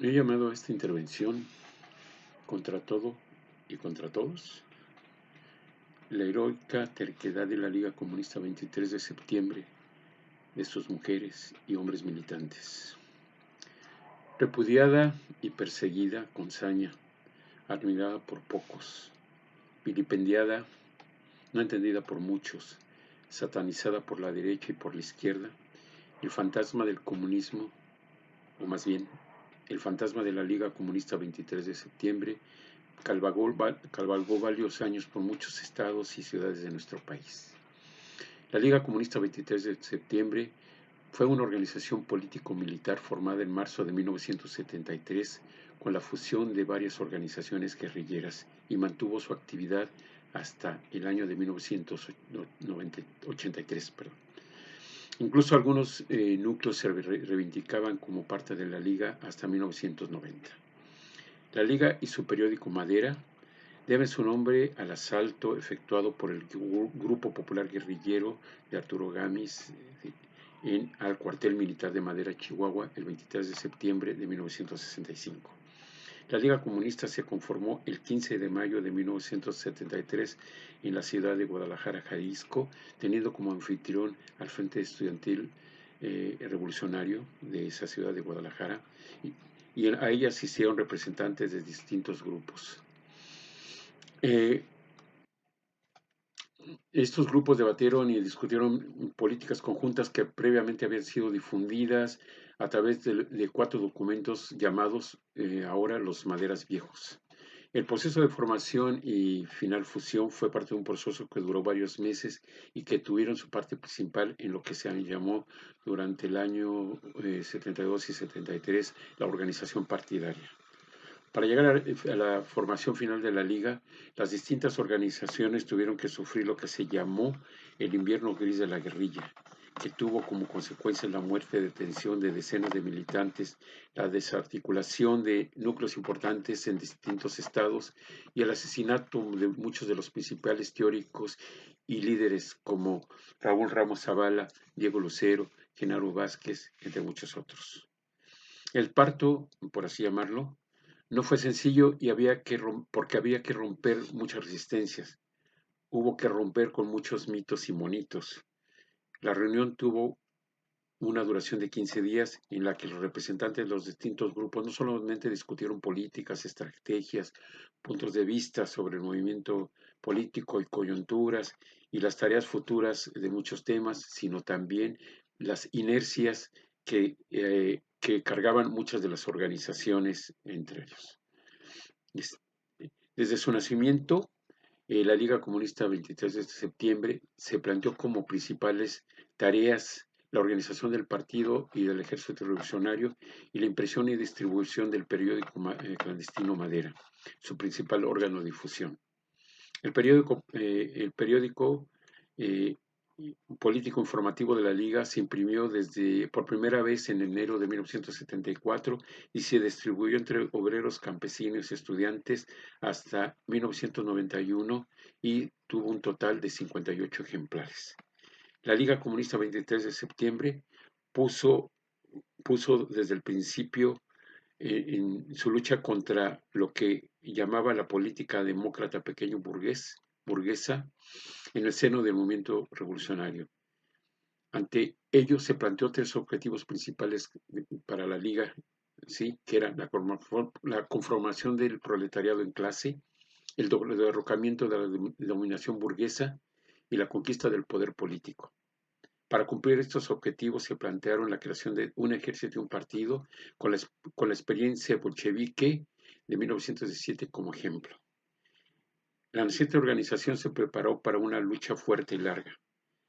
He llamado a esta intervención contra todo y contra todos la heroica terquedad de la Liga Comunista 23 de septiembre, de sus mujeres y hombres militantes. Repudiada y perseguida con saña, admirada por pocos, vilipendiada, no entendida por muchos, satanizada por la derecha y por la izquierda, el fantasma del comunismo, o más bien, el fantasma de la Liga Comunista 23 de septiembre, cabalgó varios años por muchos estados y ciudades de nuestro país. La Liga Comunista 23 de septiembre fue una organización político-militar formada en marzo de 1973 con la fusión de varias organizaciones guerrilleras y mantuvo su actividad hasta el año de 1983. Incluso algunos núcleos se reivindicaban como parte de la Liga hasta 1990. La Liga y su periódico Madera deben su nombre al asalto efectuado por el Grupo Popular Guerrillero de Arturo Gamis al cuartel militar de Madera, Chihuahua, el 23 de septiembre de 1965. La Liga Comunista se conformó el 15 de mayo de 1973 en la ciudad de Guadalajara, Jalisco, teniendo como anfitrión al Frente Estudiantil Revolucionario de esa ciudad de Guadalajara, y a ella asistieron representantes de distintos grupos. Estos grupos debatieron y discutieron políticas conjuntas que previamente habían sido difundidas a través de 4 documentos llamados ahora los Maderas Viejos. El proceso de formación y final fusión fue parte de un proceso que duró varios meses y que tuvieron su parte principal en lo que se llamó durante el año 72 y 73 la organización partidaria. Para llegar a la formación final de la Liga, las distintas organizaciones tuvieron que sufrir lo que se llamó el invierno gris de la guerrilla, que tuvo como consecuencia la muerte, detención de decenas de militantes, la desarticulación de núcleos importantes en distintos estados y el asesinato de muchos de los principales teóricos y líderes como Raúl Ramos Zavala, Diego Lucero, Genaro Vázquez, entre muchos otros. El parto, por así llamarlo, no fue sencillo y porque había que romper muchas resistencias. Hubo que romper con muchos mitos y monitos. La reunión tuvo una duración de 15 días en la que los representantes de los distintos grupos no solamente discutieron políticas, estrategias, puntos de vista sobre el movimiento político y coyunturas y las tareas futuras de muchos temas, sino también las inercias que cargaban muchas de las organizaciones entre ellos. Desde su nacimiento, la Liga Comunista 23 de septiembre se planteó como principales tareas la organización del partido y del ejército revolucionario y la impresión y distribución del periódico clandestino Madera, su principal órgano de difusión. El periódico político informativo de la Liga se imprimió por primera vez en enero de 1974 y se distribuyó entre obreros, campesinos y estudiantes hasta 1991 y tuvo un total de 58 ejemplares. La Liga Comunista 23 de septiembre puso desde el principio en su lucha contra lo que llamaba la política demócrata pequeño burguesa en el seno del movimiento revolucionario. Ante ello se planteó 3 objetivos principales para la Liga, ¿sí? Que eran la conformación del proletariado en clase, el derrocamiento de la dominación burguesa y la conquista del poder político. Para cumplir estos objetivos se plantearon la creación de un ejército y un partido con la experiencia bolchevique de 1917 como ejemplo. La naciente organización se preparó para una lucha fuerte y larga.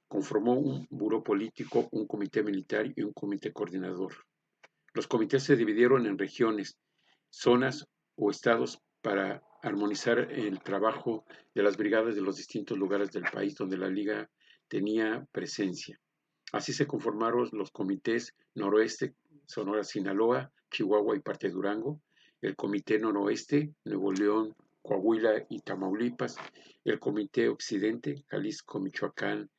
Conformó un buró político, un comité militar y un comité coordinador. Los comités se dividieron en regiones, zonas o estados para armonizar el trabajo de las brigadas de los distintos lugares del país donde la Liga tenía presencia. Así se conformaron los comités Noroeste, Sonora, Sinaloa, Chihuahua y parte de Durango, el Comité Noroeste, Nuevo León, Coahuila y Tamaulipas, el Comité Occidente, Jalisco, Michoacán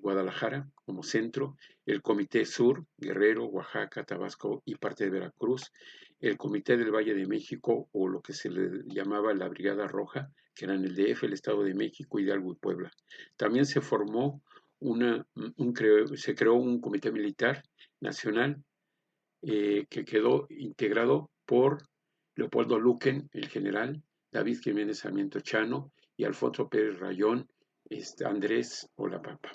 Guadalajara como centro, el Comité Sur, Guerrero, Oaxaca, Tabasco y parte de Veracruz, el Comité del Valle de México o lo que se le llamaba la Brigada Roja, que eran el DF, el Estado de México, Hidalgo y Puebla. También se formó se creó un comité militar nacional que quedó integrado por Leopoldo Luquen, el general, David Jiménez Sarmiento Chano y Alfonso Pérez Rayón, Andrés Olapapa.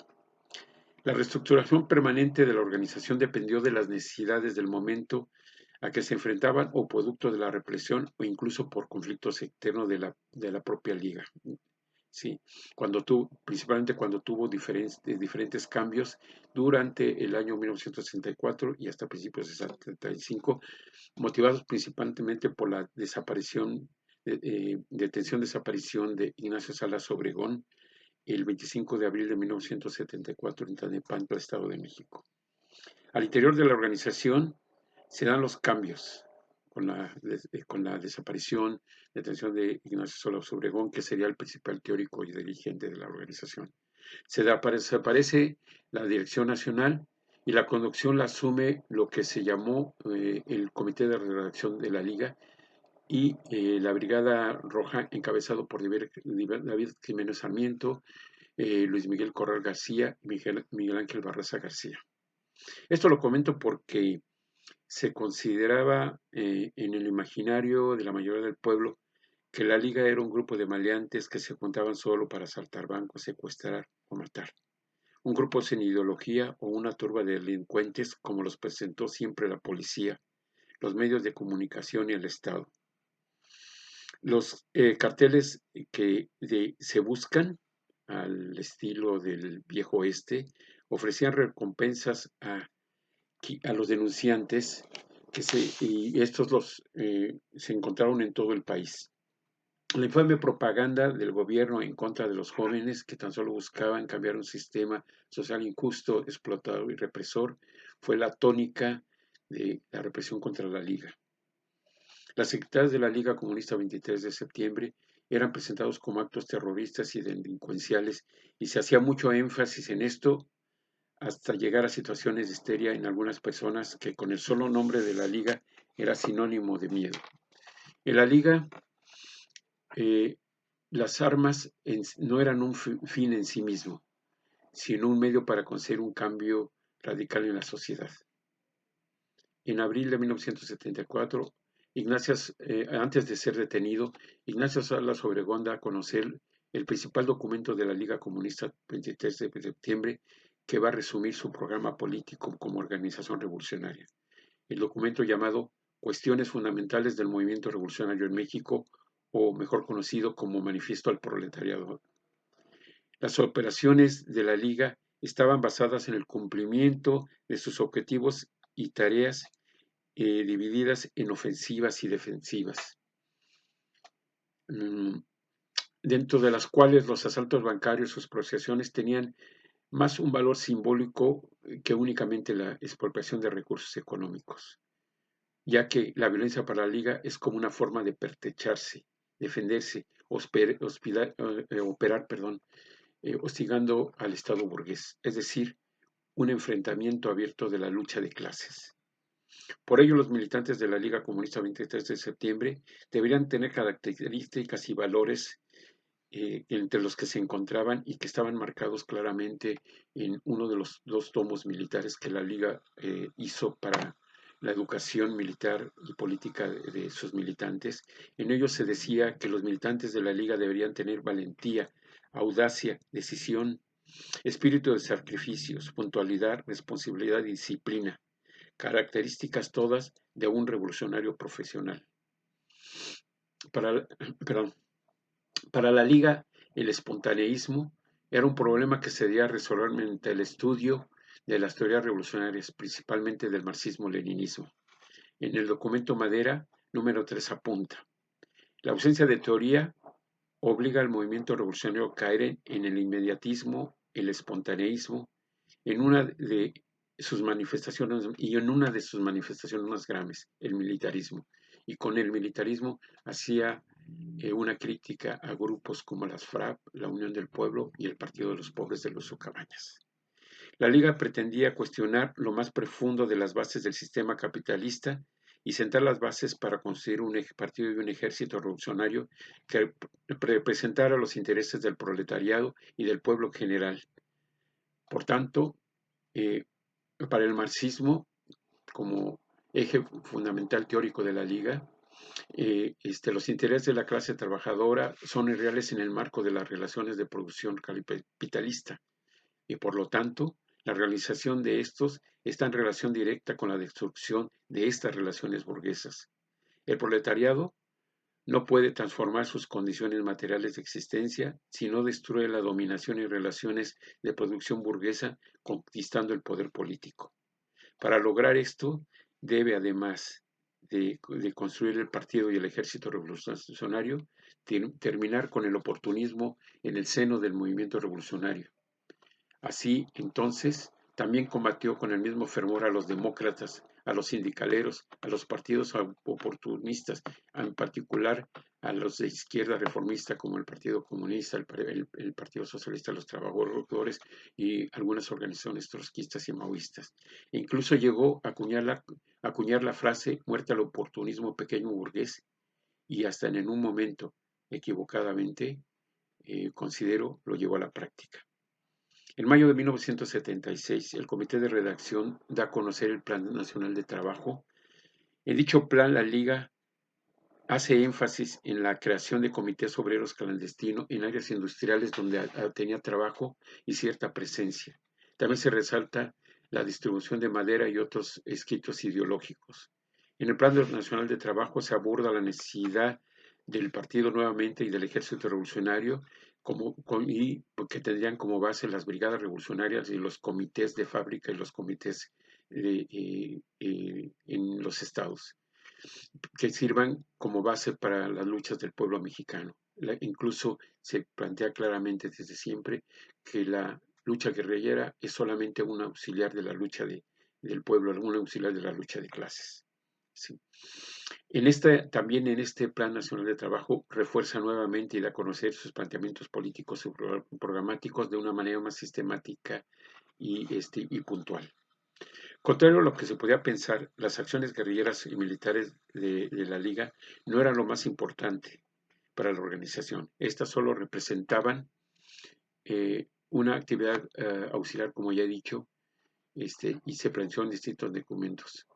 La reestructuración permanente de la organización dependió de las necesidades del momento a que se enfrentaban o producto de la represión o incluso por conflictos externos de la propia liga. Sí, principalmente cuando tuvo diferentes cambios durante el año 1964 y hasta principios de 75, motivados principalmente por la desaparición de Ignacio Salas Obregón el 25 de abril de 1974 en Tlalnepantla, Estado de México. Al interior de la organización se dan los cambios con la desaparición, detención de Ignacio Salas Obregón, que sería el principal teórico y dirigente de la organización. Se desaparece la dirección nacional y la conducción la asume lo que se llamó el Comité de Redacción de la Liga y la Brigada Roja, encabezado por David Jiménez Sarmiento, Luis Miguel Corral García y Miguel Ángel Barraza García. Esto lo comento porque se consideraba en el imaginario de la mayoría del pueblo que la Liga era un grupo de maleantes que se juntaban solo para asaltar bancos, secuestrar o matar. Un grupo sin ideología o una turba de delincuentes como los presentó siempre la policía, los medios de comunicación y el Estado. Los carteles que se buscan al estilo del viejo oeste ofrecían recompensas a los denunciantes y estos se encontraron en todo el país. La infame propaganda del gobierno en contra de los jóvenes que tan solo buscaban cambiar un sistema social injusto, explotador y represor fue la tónica de la represión contra la Liga. Las actividades de la Liga Comunista 23 de septiembre eran presentados como actos terroristas y delincuenciales y se hacía mucho énfasis en esto hasta llegar a situaciones de histeria en algunas personas que con el solo nombre de la Liga era sinónimo de miedo. En la Liga, las armas no eran un fin en sí mismo, sino un medio para conseguir un cambio radical en la sociedad. En abril de 1974, antes de ser detenido, Ignacio Salas Obregón da a conocer el principal documento de la Liga Comunista 23 de septiembre, que va a resumir su programa político como organización revolucionaria. El documento llamado Cuestiones Fundamentales del Movimiento Revolucionario en México, o mejor conocido como Manifiesto al Proletariado. Las operaciones de la Liga estaban basadas en el cumplimiento de sus objetivos y tareas divididas en ofensivas y defensivas, dentro de las cuales los asaltos bancarios y sus procesiones tenían más un valor simbólico que únicamente la expropiación de recursos económicos, ya que la violencia para la Liga es como una forma de pertrecharse, defenderse, hostigando al Estado burgués, es decir, un enfrentamiento abierto de la lucha de clases. Por ello, los militantes de la Liga Comunista 23 de septiembre deberían tener características y valores entre los que se encontraban y que estaban marcados claramente en uno de los 2 tomos militares que la Liga hizo para la educación militar y política de sus militantes. En ellos se decía que los militantes de la Liga deberían tener valentía, audacia, decisión, espíritu de sacrificios, puntualidad, responsabilidad y disciplina, características todas de un revolucionario profesional. Para la Liga, el espontaneísmo era un problema que se debía resolver mediante el estudio de las teorías revolucionarias, principalmente del marxismo-leninismo. En el documento Madera, número 3 apunta: la ausencia de teoría obliga al movimiento revolucionario a caer en el inmediatismo, el espontaneísmo, en una de sus manifestaciones más graves, el militarismo. Y con el militarismo hacía una crítica a grupos como las FRAP, la Unión del Pueblo y el Partido de los Pobres de los Cabañas. La Liga pretendía cuestionar lo más profundo de las bases del sistema capitalista y sentar las bases para construir un partido y un ejército revolucionario que representara los intereses del proletariado y del pueblo en general. Por tanto, para el marxismo, como eje fundamental teórico de la Liga, los intereses de la clase trabajadora son irreales en el marco de las relaciones de producción capitalista y por lo tanto la realización de estos está en relación directa con la destrucción de estas relaciones burguesas. El proletariado no puede transformar sus condiciones materiales de existencia si no destruye la dominación y relaciones de producción burguesa conquistando el poder político. Para lograr esto, debe además de construir el partido y el ejército revolucionario, terminar con el oportunismo en el seno del movimiento revolucionario. Así, entonces, también combatió con el mismo fervor a los demócratas, a los sindicaleros, a los partidos oportunistas, en particular a los de izquierda reformista como el Partido Comunista, el Partido Socialista de los Trabajadores y algunas organizaciones trotskistas y maoístas. E incluso llegó a acuñar la frase muerte al oportunismo pequeño burgués y hasta en un momento, equivocadamente, considero, lo llevó a la práctica. En mayo de 1976, el Comité de Redacción da a conocer el Plan Nacional de Trabajo. En dicho plan, la Liga hace énfasis en la creación de comités obreros clandestinos en áreas industriales donde tenía trabajo y cierta presencia. También se resalta la distribución de madera y otros escritos ideológicos. En el Plan Nacional de Trabajo se aborda la necesidad del partido nuevamente y del ejército revolucionario y que tendrían como base las brigadas revolucionarias y los comités de fábrica y los comités en los estados, que sirvan como base para las luchas del pueblo mexicano. Incluso se plantea claramente desde siempre que la lucha guerrillera es solamente un auxiliar de la lucha del pueblo, un auxiliar de la lucha de clases. Sí. También en este Plan Nacional de Trabajo refuerza nuevamente y da a conocer sus planteamientos políticos y programáticos de una manera más sistemática y puntual. Contrario a lo que se podía pensar, las acciones guerrilleras y militares de la Liga no eran lo más importante para la organización. Estas solo representaban una actividad auxiliar, como ya he dicho, y se planteó en distintos documentos.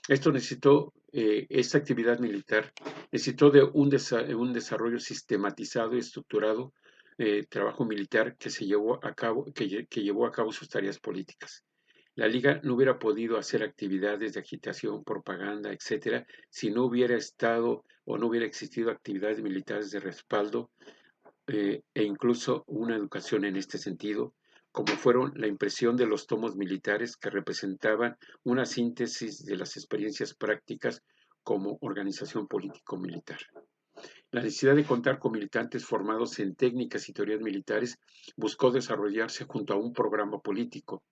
Esta actividad militar necesitó de un desarrollo sistematizado y estructurado, trabajo militar que llevó a cabo sus tareas políticas. La Liga no hubiera podido hacer actividades de agitación, propaganda, etcétera, si no hubiera estado o no hubiera existido actividades militares de respaldo e incluso una educación en este sentido, como fueron la impresión de los tomos militares que representaban una síntesis de las experiencias prácticas como organización político-militar. La necesidad de contar con militantes formados en técnicas y teorías militares buscó desarrollarse junto a un programa político.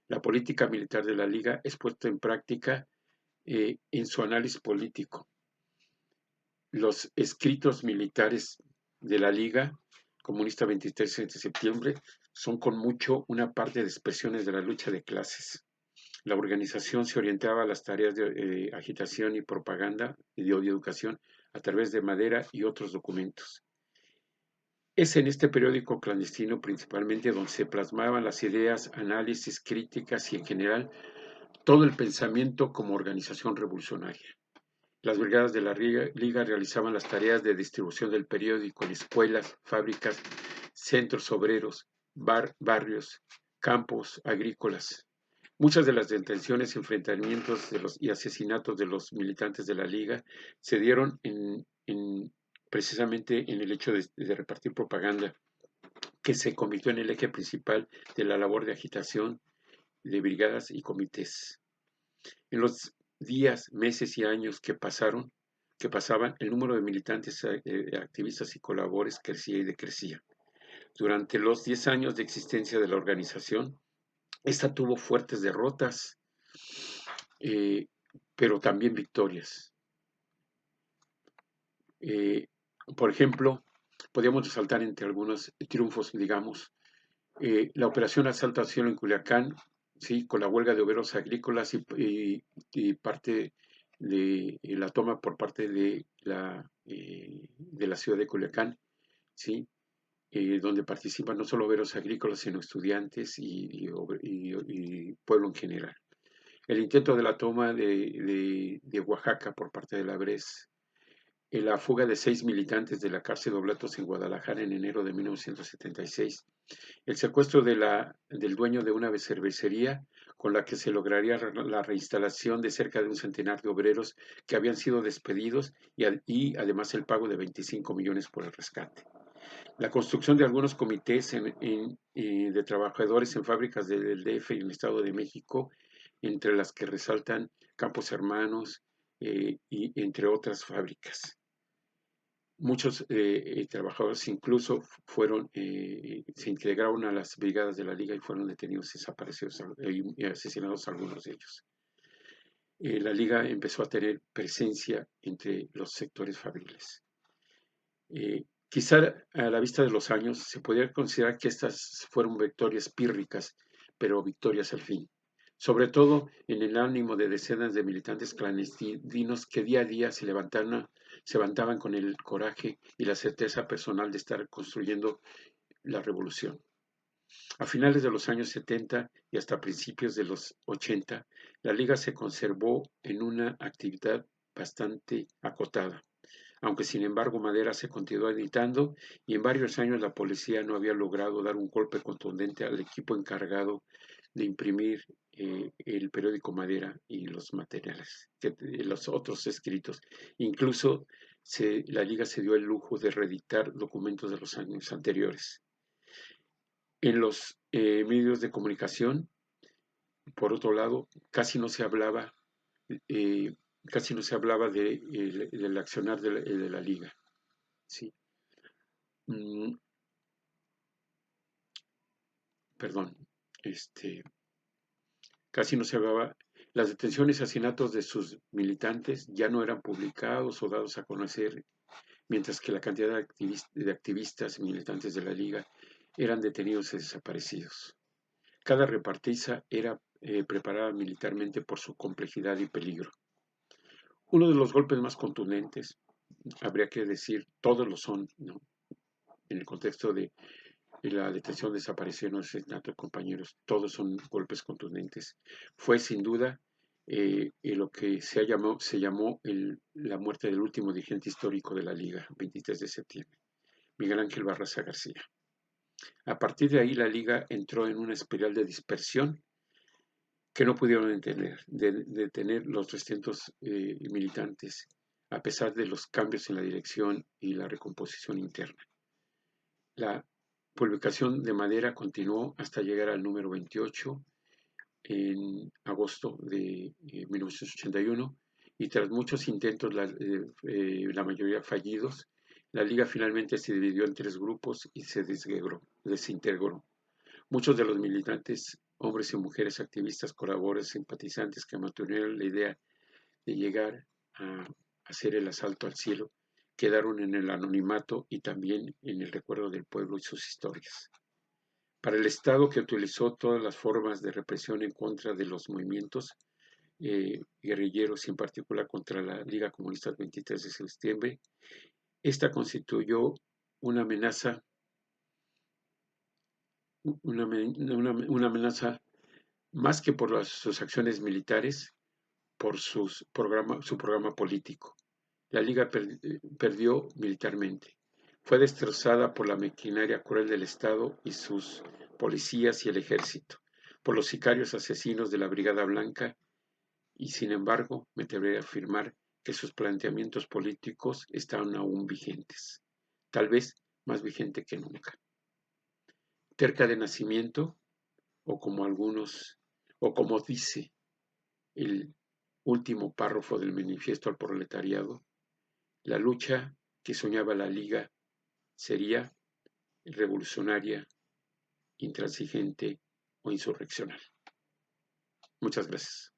La política militar de la Liga es puesta en práctica en su análisis político. Los escritos militares de la Liga Comunista 23 de septiembre son con mucho una parte de expresiones de la lucha de clases. La organización se orientaba a las tareas de agitación y propaganda y de educación a través de madera y otros documentos. Es en este periódico clandestino principalmente donde se plasmaban las ideas, análisis, críticas y en general todo el pensamiento como organización revolucionaria. Las brigadas de la Liga realizaban las tareas de distribución del periódico en escuelas, fábricas, centros obreros, barrios, campos agrícolas. Muchas de las detenciones, enfrentamientos y asesinatos de los militantes de la Liga se dieron precisamente en el hecho de repartir propaganda, que se convirtió en el eje principal de la labor de agitación de brigadas y comités. En los días, meses y años que pasaban, el número de militantes, activistas y colaboradores crecía y decrecía. Durante los 10 años de existencia de la organización, esta tuvo fuertes derrotas, pero también victorias. Por ejemplo, podríamos resaltar entre algunos triunfos, digamos, la operación Asalto al Cielo en Culiacán, sí, con la huelga de obreros agrícolas y parte de la toma por parte de la ciudad de Culiacán, sí, donde participan no solo obreros agrícolas, sino estudiantes y pueblo en general. El intento de la toma de Oaxaca por parte de la BRES, la fuga de 6 militantes de la cárcel de Oblatos en Guadalajara en enero de 1976, el secuestro del dueño de una cervecería con la que se lograría la reinstalación de cerca de un centenar de obreros que habían sido despedidos y además el pago de 25 millones por el rescate. La construcción de algunos comités de trabajadores en fábricas del DF y en el Estado de México, entre las que resaltan Campos Hermanos y entre otras fábricas. Muchos trabajadores incluso se integraron a las brigadas de la Liga y fueron detenidos, desaparecidos y asesinados algunos de ellos. La Liga empezó a tener presencia entre los sectores fabriles. Quizá a la vista de los años se podría considerar que estas fueron victorias pírricas, pero victorias al fin. Sobre todo en el ánimo de decenas de militantes clandestinos que día a día se levantaban con el coraje y la certeza personal de estar construyendo la revolución. A finales de los años 70 y hasta principios de los 80, la Liga se conservó en una actividad bastante acotada, aunque sin embargo Madera se continuó editando y en varios años la policía no había logrado dar un golpe contundente al equipo encargado de imprimir el periódico Madera y los materiales, los otros escritos. Incluso la Liga se dio el lujo de reeditar documentos de los años anteriores. En los medios de comunicación, por otro lado, eh, casi no se hablaba del accionar de la Liga. Sí. Mm, perdón, casi no se hablaba. Las detenciones y asesinatos de sus militantes ya no eran publicados o dados a conocer, mientras que la cantidad de activistas y militantes de la Liga eran detenidos y desaparecidos. Cada repartiza era preparada militarmente por su complejidad y peligro. Uno de los golpes más contundentes, habría que decir, todos lo son, ¿no? En el contexto de la detención, desaparición o asesinato de compañeros, todos son golpes contundentes. Fue sin duda lo que se llamó la muerte del último dirigente histórico de la Liga, 23 de septiembre, Miguel Ángel Barraza García. A partir de ahí la Liga entró en una espiral de dispersión que no pudieron detener los restantes militantes, a pesar de los cambios en la dirección y la recomposición interna. La publicación de Madera continuó hasta llegar al número 28 en agosto de 1981 y tras muchos intentos, la mayoría fallidos, la Liga finalmente se dividió en 3 grupos y se desintegró. Muchos de los militantes, hombres y mujeres, activistas, colaboradores, simpatizantes que mantuvieron la idea de llegar a hacer el asalto al cielo, quedaron en el anonimato y también en el recuerdo del pueblo y sus historias. Para el Estado, que utilizó todas las formas de represión en contra de los movimientos guerrilleros y en particular contra la Liga Comunista del 23 de septiembre, esta constituyó una amenaza más que por sus acciones militares, por su programa político. La Liga perdió militarmente. Fue destrozada por la maquinaria cruel del Estado y sus policías y el ejército, por los sicarios asesinos de la Brigada Blanca, y sin embargo, me atrevería a afirmar que sus planteamientos políticos estaban aún vigentes, tal vez más vigente que nunca. Terca de nacimiento, o como dice el último párrafo del manifiesto al proletariado, la lucha que soñaba la Liga sería revolucionaria, intransigente o insurreccional. Muchas gracias.